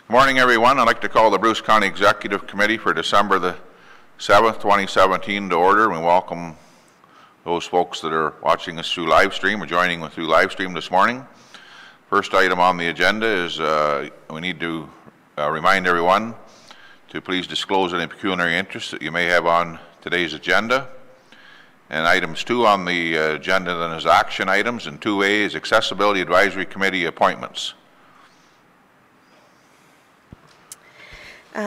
Good morning, everyone. I'd like to call the Bruce County Executive Committee for December the 7th, 2017 to order. We welcome those folks that are watching us through live stream or joining us through live stream this morning. First item on the agenda is we need to remind everyone to please disclose any pecuniary interest that you may have on today's agenda. And items 2 on the agenda then is action items, and 2A is Accessibility Advisory Committee appointments.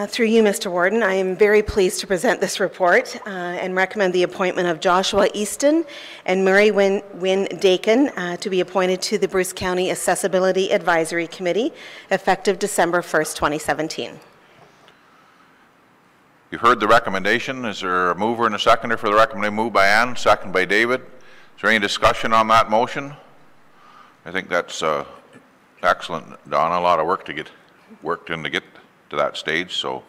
Through you, Mr. Warden, I am very pleased to present this report and recommend the appointment of Joshua Easton and Murray Wynn Dakin to be appointed to the Bruce County Accessibility Advisory Committee effective December 1st, 2017. You've heard the recommendation. Is there a mover and a seconder for the recommendation? Moved by Ann, second by David. Is there any discussion on that motion? I think that's excellent, Donna. A lot of work to get worked in to get to that stage. So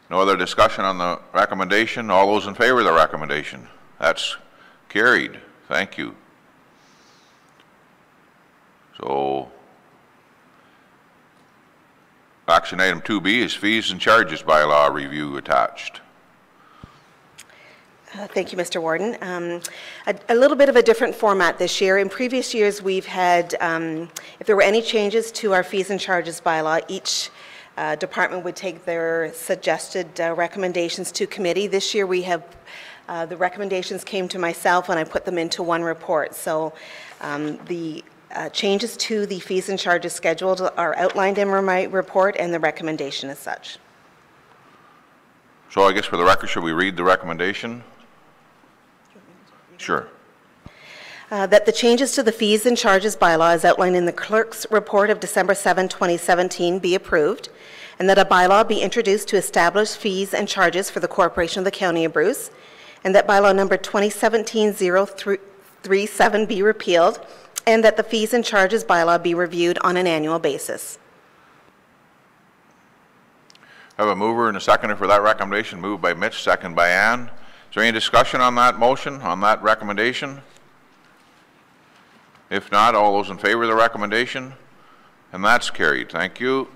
no other discussion on the recommendation. All those in favor of the recommendation? That's carried. Thank you. So action item 2B is fees and charges bylaw review attached. Thank you, Mr. Warden. A little bit of a different format this year. In previous years, we've had, if there were any changes to our fees and charges bylaw, each department would take their suggested recommendations to committee. This year, we have, the recommendations came to myself and I put them into one report. So the changes to the fees and charges scheduled are outlined in my report and the recommendation as such. So I guess for the record, should we read the recommendation? Sure. That the changes to the fees and charges bylaw as outlined in the clerk's report of December 7, 2017 be approved, and that a bylaw be introduced to establish fees and charges for the Corporation of the County of Bruce, and that bylaw number 2017-037 be repealed, and that the fees and charges bylaw be reviewed on an annual basis. I have a mover and a seconder for that recommendation. Moved by Mitch, second by Ann. Is there any discussion on that motion, on that recommendation? If not, all those in favor of the recommendation? And that's carried. Thank you.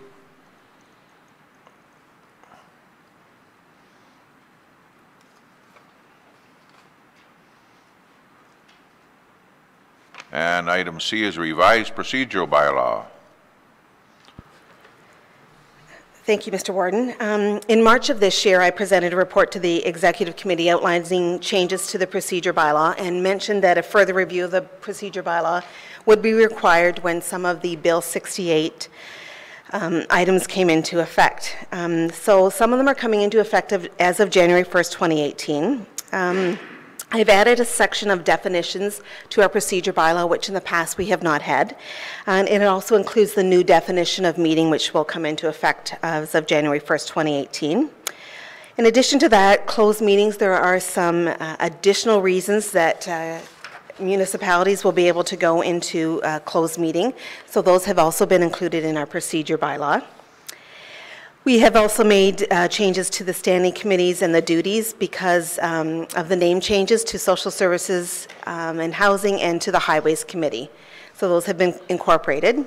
And item C is revised procedural bylaw. Thank you, Mr. Warden. In March of this year, I presented a report to the Executive Committee outlining changes to the procedure bylaw and mentioned that a further review of the procedure bylaw would be required when some of the Bill 68 items came into effect. So some of them are coming into effect as of January 1st, 2018. I've added a section of definitions to our procedure bylaw, which in the past we have not had. And it also includes the new definition of meeting, which will come into effect as of January 1st, 2018. In addition to that, closed meetings, there are some additional reasons that municipalities will be able to go into a closed meeting. So those have also been included in our procedure bylaw. We have also made changes to the standing committees and the duties because of the name changes to Social Services and Housing and to the Highways Committee. So those have been incorporated.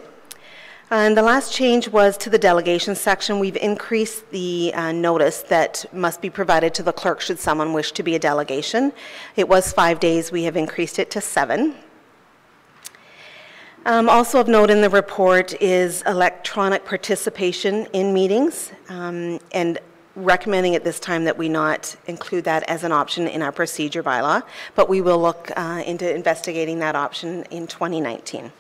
And the last change was to the delegation section. We've increased the notice that must be provided to the clerk should someone wish to be a delegation. It was 5 days. We have increased it to 7. Also of note in the report is electronic participation in meetings and recommending at this time that we not include that as an option in our procedure bylaw, but we will look into investigating that option in 2019.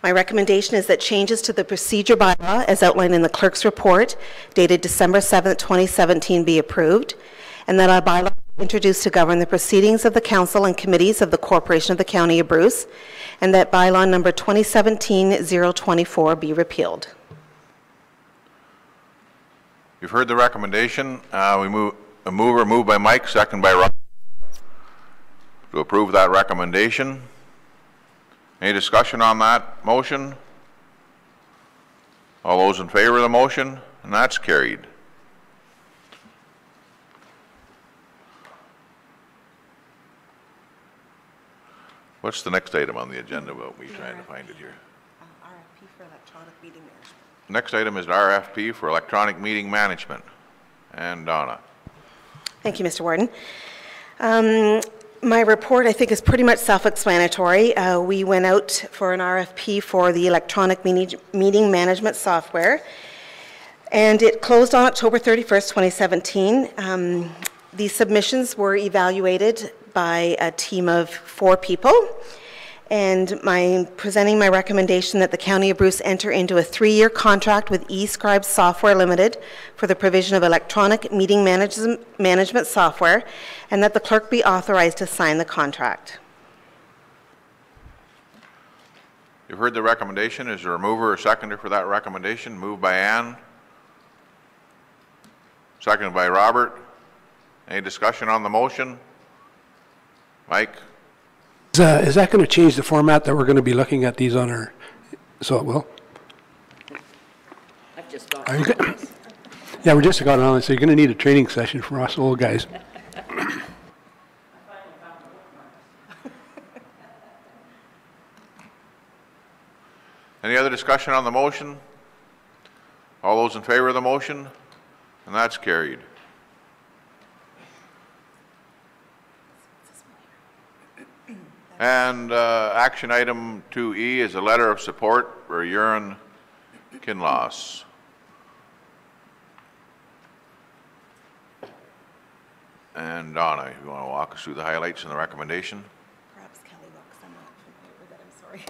My recommendation is that changes to the procedure bylaw as outlined in the clerk's report dated December 7th, 2017 be approved, and that our bylaw introduced to govern the proceedings of the council and committees of the Corporation of the County of Bruce, and that bylaw number 2017-024 be repealed. You've heard the recommendation. Moved by Mike, second by Rob, to approve that recommendation. Any discussion on that motion? All those in favor of the motion? And that's carried. What's the next item on the agenda? We'll be trying to find it here. RFP for electronic meeting management. Next item is an RFP for electronic meeting management. And Donna. Thank you, Mr. Warden. My report, I think, is pretty much self-explanatory. We went out for an RFP for the electronic meeting management software, and it closed on October 31st, 2017. The submissions were evaluated by a team of 4 people, and presenting my recommendation that the County of Bruce enter into a 3-year contract with eScribe Software Limited for the provision of electronic meeting management software, and that the clerk be authorized to sign the contract. You've heard the recommendation. Is there a mover or seconder for that recommendation? Moved by Ann. Seconded by Robert. Any discussion on the motion? Mike? Is that going to change the format that we're going to be looking at these on our, so it will? I've just got Yeah, we just got on, so you're going to need a training session from us old guys. Any other discussion on the motion? All those in favor of the motion? And that's carried. And action item 2E is a letter of support for Huron Kinloss. And Donna, if you want to walk us through the highlights and the recommendation? Perhaps Kelly will, because I'm not familiar with that, I'm sorry.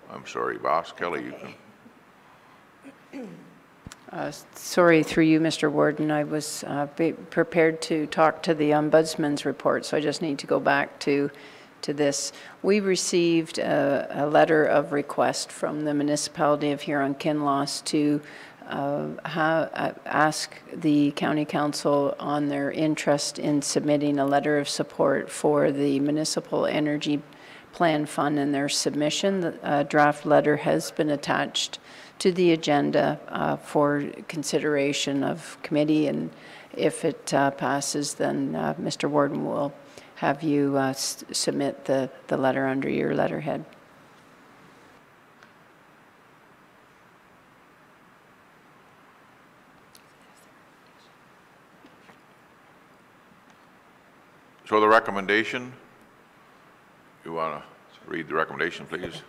I'm sorry, boss. Kelly, you can. sorry, through you, Mr. Warden, I was prepared to talk to the Ombudsman's report, so I just need to go back to this. We received a letter of request from the municipality of Huron-Kinloss to ask the County Council on their interest in submitting a letter of support for the Municipal Energy Plan Fund and their submission. The draft letter has been attached to the agenda for consideration of committee, and if it passes, then Mr. Warden will have you submit the letter under your letterhead. So the recommendation, you want to read the recommendation, please?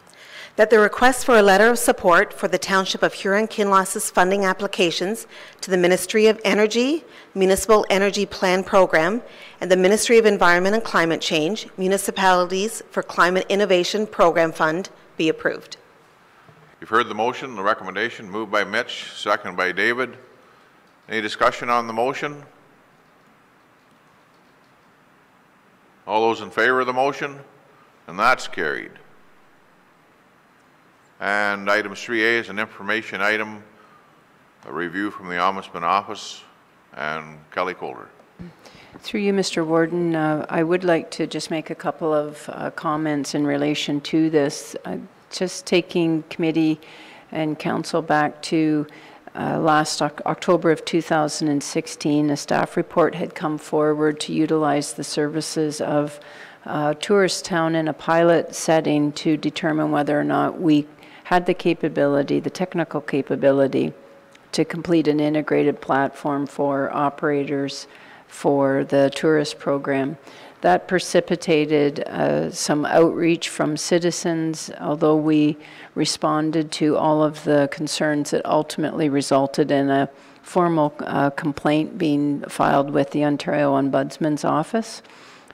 That the request for a letter of support for the Township of Huron-Kinloss's funding applications to the Ministry of Energy, Municipal Energy Plan Program, and the Ministry of Environment and Climate Change, Municipalities for Climate Innovation Program Fund be approved. You've heard the motion, the recommendation, moved by Mitch, seconded by David. Any discussion on the motion? All those in favor of the motion? And that's carried. And item 3A is an information item, a review from the Ombudsman Office, and Kelly Coulter. Through you, Mr. Warden, I would like to just make a couple of comments in relation to this. Just taking committee and council back to last October of 2016, a staff report had come forward to utilize the services of Tourist Town in a pilot setting to determine whether or not we had the capability, the technical capability, to complete an integrated platform for operators for the tourist program. That precipitated some outreach from citizens, although we responded to all of the concerns that ultimately resulted in a formal complaint being filed with the Ontario Ombudsman's Office.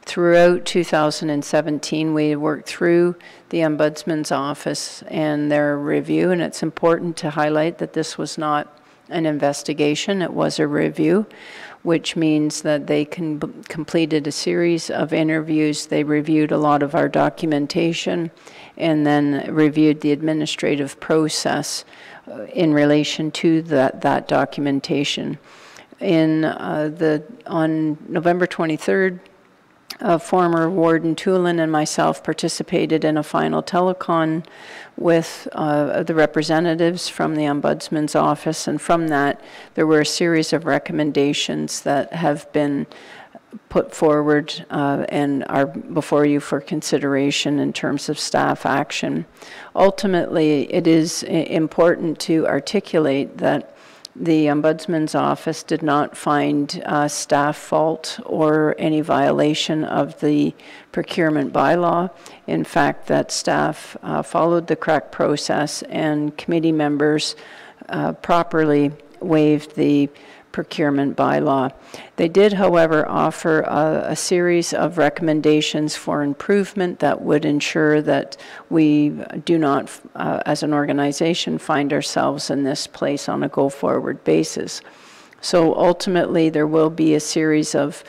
Throughout 2017, we worked through the Ombudsman's Office and their review, and it's important to highlight that this was not an investigation, it was a review, which means that they completed a series of interviews, they reviewed a lot of our documentation, and then reviewed the administrative process in relation to that documentation. On November 23rd, former Warden Tulin and myself participated in a final telecon with the representatives from the Ombudsman's Office, and from that there were a series of recommendations that have been put forward and are before you for consideration in terms of staff action. Ultimately, it is important to articulate that the Ombudsman's Office did not find staff fault or any violation of the procurement bylaw. In fact, that staff followed the correct process and committee members properly waived the procurement bylaw. They did, however, offer a series of recommendations for improvement that would ensure that we do not, as an organization, find ourselves in this place on a go-forward basis. So ultimately, there will be a series of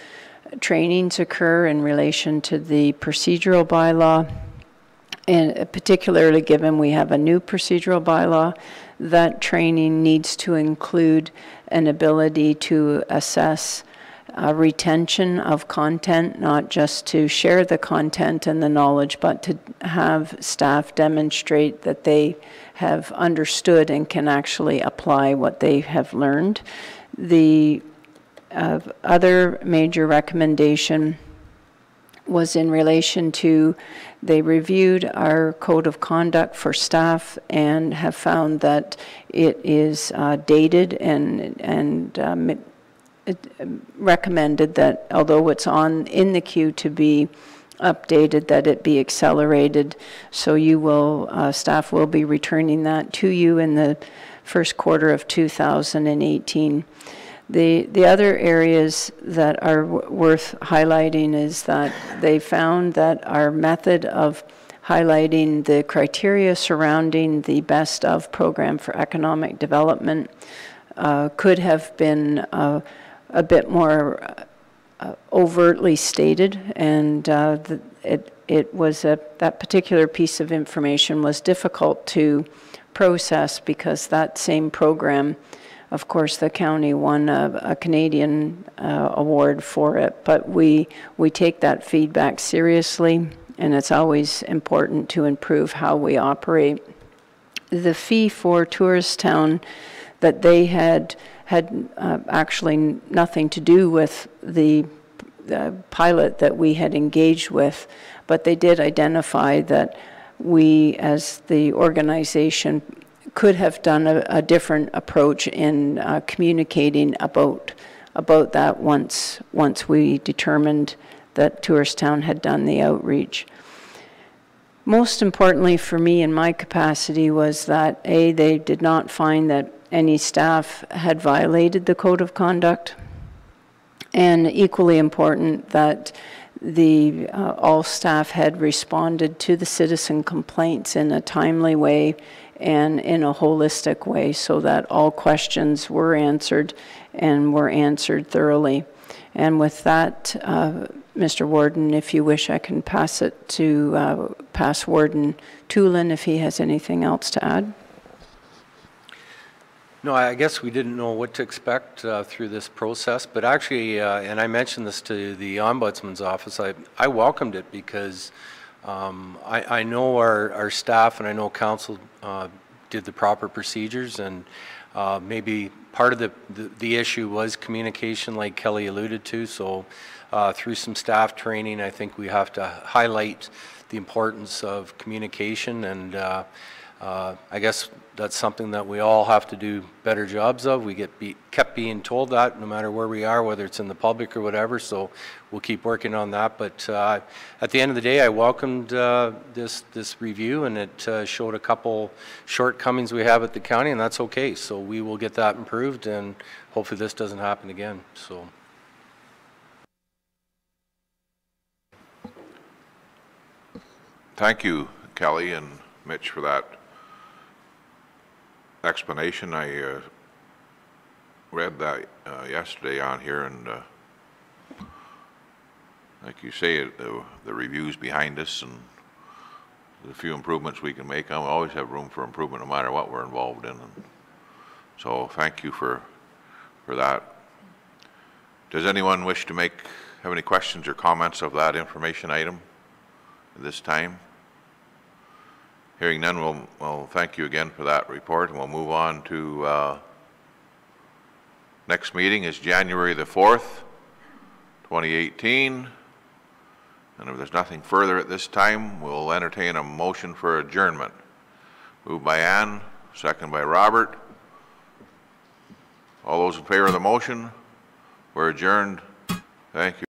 trainings occur in relation to the procedural bylaw, and particularly given we have a new procedural bylaw, that training needs to include an ability to assess retention of content, not just to share the content and the knowledge, but to have staff demonstrate that they have understood and can actually apply what they have learned. The other major recommendation was in relation to, they reviewed our code of conduct for staff and have found that it is dated and it recommended that although it's in the queue to be updated, that it be accelerated. So you will, staff will be returning that to you in the first quarter of 2018. The other areas that are worth highlighting is that they found that our method of highlighting the criteria surrounding the Best of program for economic development could have been a bit more overtly stated, and it was that particular piece of information was difficult to process because that same program, of course, the county won a Canadian award for it, but we take that feedback seriously, and it's always important to improve how we operate. The fee for Tourist Town that they had actually nothing to do with the pilot that we had engaged with, but they did identify that we, as the organization, could have done a different approach in communicating about that once we determined that Tourist Town had done the outreach. Most importantly for me in my capacity was that they did not find that any staff had violated the code of conduct, and equally important that all staff had responded to the citizen complaints in a timely way and in a holistic way, so that all questions were answered and were answered thoroughly. And with that, Mr. Warden, if you wish, I can pass it to past Warden Tulin if he has anything else to add. No, I guess we didn't know what to expect through this process, but actually, and I mentioned this to the Ombudsman's Office, I welcomed it because I know our staff and I know council did the proper procedures, and maybe part of the issue was communication, like Kelly alluded to. So through some staff training, I think we have to highlight the importance of communication, and I guess that's something that we all have to do better jobs of. We kept being told that no matter where we are, whether it's in the public or whatever, so we'll keep working on that. But at the end of the day, I welcomed this review, and it showed a couple shortcomings we have at the county, and that's okay. So we will get that improved, and hopefully this doesn't happen again. So. Thank you, Kelly and Mitch, for that explanation. I read that yesterday on here, and like you say, the review's behind us, and the few improvements we can make. I always have room for improvement no matter what we're involved in, and so thank you for that. Does anyone wish to have any questions or comments of that information item at this time? Hearing none, we'll thank you again for that report, and we'll move on to next meeting is January the 4th, 2018. And if there's nothing further at this time, we'll entertain a motion for adjournment. Moved by Ann, second by Robert. All those in favor of the motion? We're adjourned. Thank you.